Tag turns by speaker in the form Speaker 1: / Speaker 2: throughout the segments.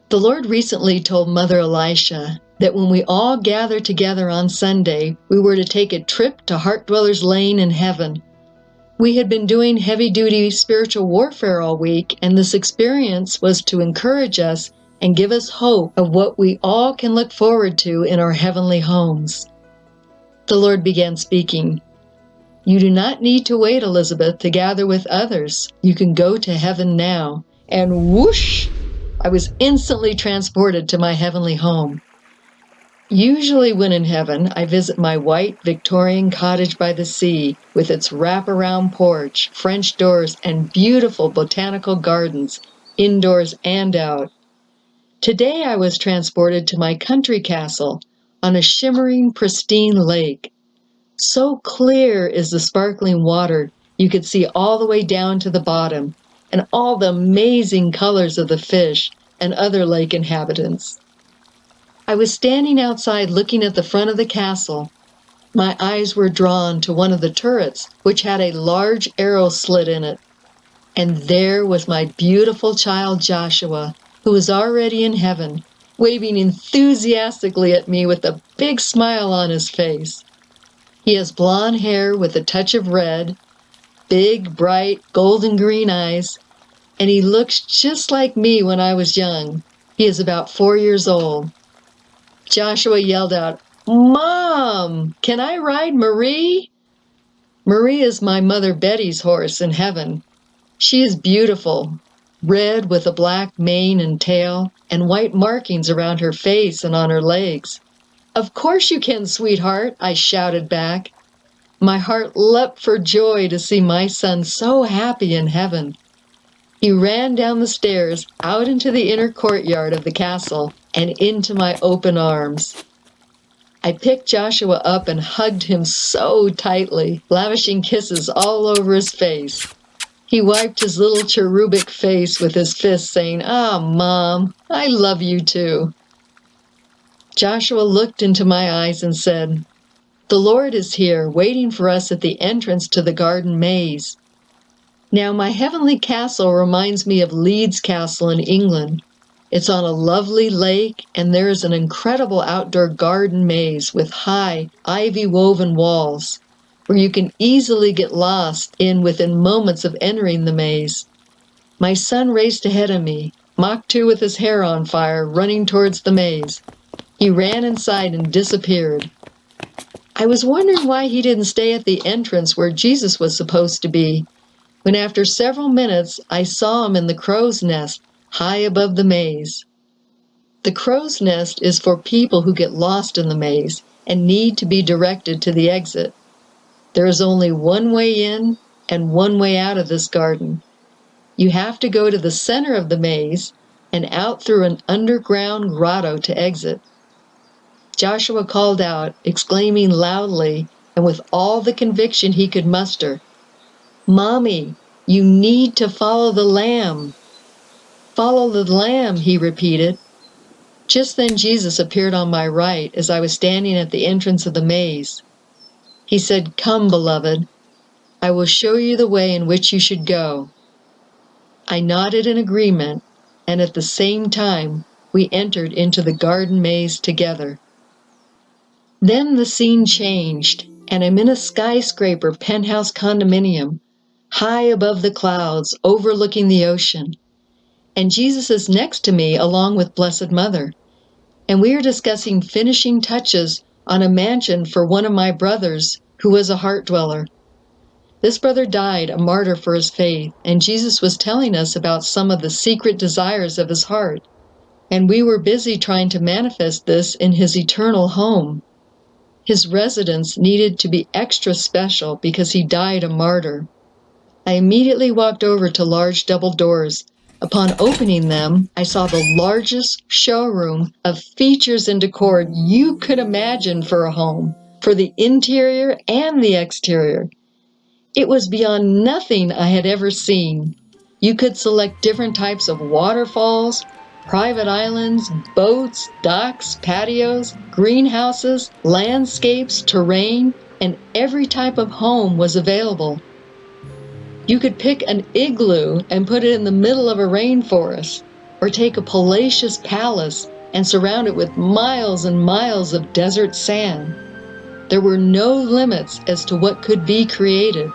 Speaker 1: The Lord recently told Mother Elisha that when we all gather together on Sunday, we were to take a trip to Heartdwellers Lane in heaven. We had been doing heavy-duty spiritual warfare all week, and this experience was to encourage us and give us hope of what we all can look forward to in our heavenly homes. The Lord began speaking. "You do not need to wait, Elisabeth, to gather with others. You can go to heaven now." And whoosh! I was instantly transported to my heavenly home. Usually when in heaven, I visit my white Victorian cottage by the sea with its wraparound porch, French doors, and beautiful botanical gardens, indoors and out. Today I was transported to my country castle on a shimmering, pristine lake. So clear is the sparkling water, you could see all the way down to the bottom, and all the amazing colors of the fish and other lake inhabitants. I was standing outside looking at the front of the castle. My eyes were drawn to one of the turrets, which had a large arrow slit in it. And there was my beautiful child Joshua, who was already in heaven, waving enthusiastically at me with a big smile on his face. He has blonde hair with a touch of red, big, bright, golden green eyes, and he looks just like me when I was young. He is about 4 years old. Joshua yelled out, "Mom, can I ride Marie?" Marie is my mother Betty's horse in heaven. She is beautiful, red with a black mane and tail, and white markings around her face and on her legs. "Of course you can, sweetheart," I shouted back. My heart leapt for joy to see my son so happy in heaven. He ran down the stairs, out into the inner courtyard of the castle, and into my open arms. I picked Joshua up and hugged him so tightly, lavishing kisses all over his face. He wiped his little cherubic face with his fist, saying, "Ah, Mom, I love you too." Joshua looked into my eyes and said, "The Lord is here, waiting for us at the entrance to the garden maze." Now, my heavenly castle reminds me of Leeds Castle in England. It's on a lovely lake, and there is an incredible outdoor garden maze with high, ivy-woven walls, where you can easily get lost in within moments of entering the maze. My son raced ahead of me, Mach 2 with his hair on fire, running towards the maze. He ran inside and disappeared. I was wondering why he didn't stay at the entrance where Jesus was supposed to be, when after several minutes I saw him in the crow's nest, high above the maze. The crow's nest is for people who get lost in the maze and need to be directed to the exit. There is only one way in and one way out of this garden. You have to go to the center of the maze and out through an underground grotto to exit. Joshua called out, exclaiming loudly and with all the conviction he could muster, "Mommy, you need to follow the lamb." "Follow the lamb," he repeated. Just then Jesus appeared on my right as I was standing at the entrance of the maze. He said, "Come, beloved, I will show you the way in which you should go." I nodded in agreement, and at the same time, we entered into the garden maze together. Then the scene changed, and I'm in a skyscraper penthouse condominium, high above the clouds, overlooking the ocean. And Jesus is next to me along with Blessed Mother. And we are discussing finishing touches on a mansion for one of my brothers who was a Heartdweller. This brother died a martyr for his faith, and Jesus was telling us about some of the secret desires of his heart. And we were busy trying to manifest this in his eternal home. His residence needed to be extra special because he died a martyr. I immediately walked over to large double doors. Upon opening them, I saw the largest showroom of features and decor you could imagine for a home, for the interior and the exterior. It was beyond nothing I had ever seen. You could select different types of waterfalls, private islands, boats, docks, patios, greenhouses, landscapes, terrain, and every type of home was available. You could pick an igloo and put it in the middle of a rainforest. Or take a palatial palace and surround it with miles and miles of desert sand. There were no limits as to what could be created.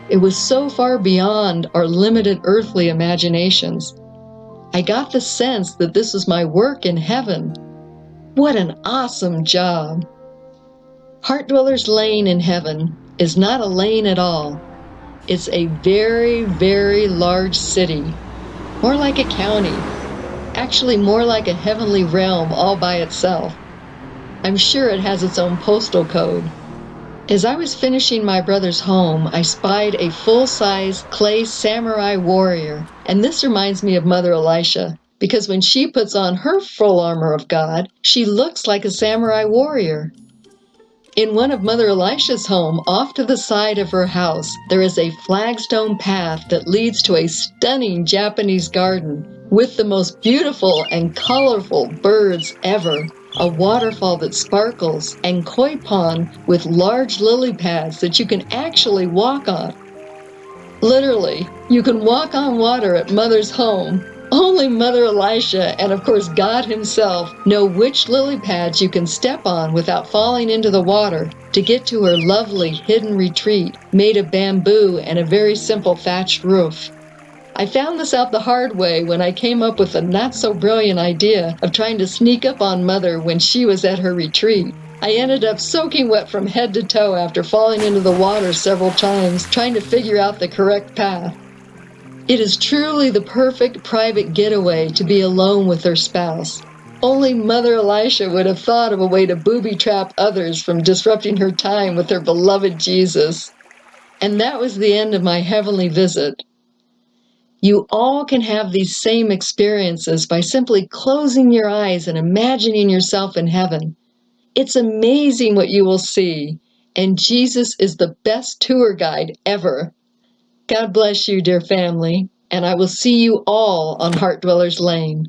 Speaker 1: It was so far beyond our limited earthly imaginations. I got the sense that this was my work in heaven. What an awesome job! Heartdwellers Lane in heaven is not a lane at all. It's a very, very large city, more like a county, actually more like a heavenly realm all by itself. I'm sure it has its own postal code. As I was finishing my brother's home, I spied a full-size clay samurai warrior, and this reminds me of Mother Elisha, because when she puts on her full armor of God, she looks like a samurai warrior. In one of Mother Elisha's home, off to the side of her house, there is a flagstone path that leads to a stunning Japanese garden with the most beautiful and colorful birds ever, a waterfall that sparkles, and koi pond with large lily pads that you can actually walk on. Literally, you can walk on water at Mother's home. Only Mother Elisha and, of course, God Himself know which lily pads you can step on without falling into the water to get to her lovely hidden retreat made of bamboo and a very simple thatched roof. I found this out the hard way when I came up with a not-so-brilliant idea of trying to sneak up on Mother when she was at her retreat. I ended up soaking wet from head to toe after falling into the water several times, trying to figure out the correct path. It is truly the perfect private getaway to be alone with her spouse. Only Mother Elisha would have thought of a way to booby-trap others from disrupting her time with her beloved Jesus. And that was the end of my heavenly visit. You all can have these same experiences by simply closing your eyes and imagining yourself in heaven. It's amazing what you will see, and Jesus is the best tour guide ever. God bless you, dear family, and I will see you all on Heartdwellers Lane.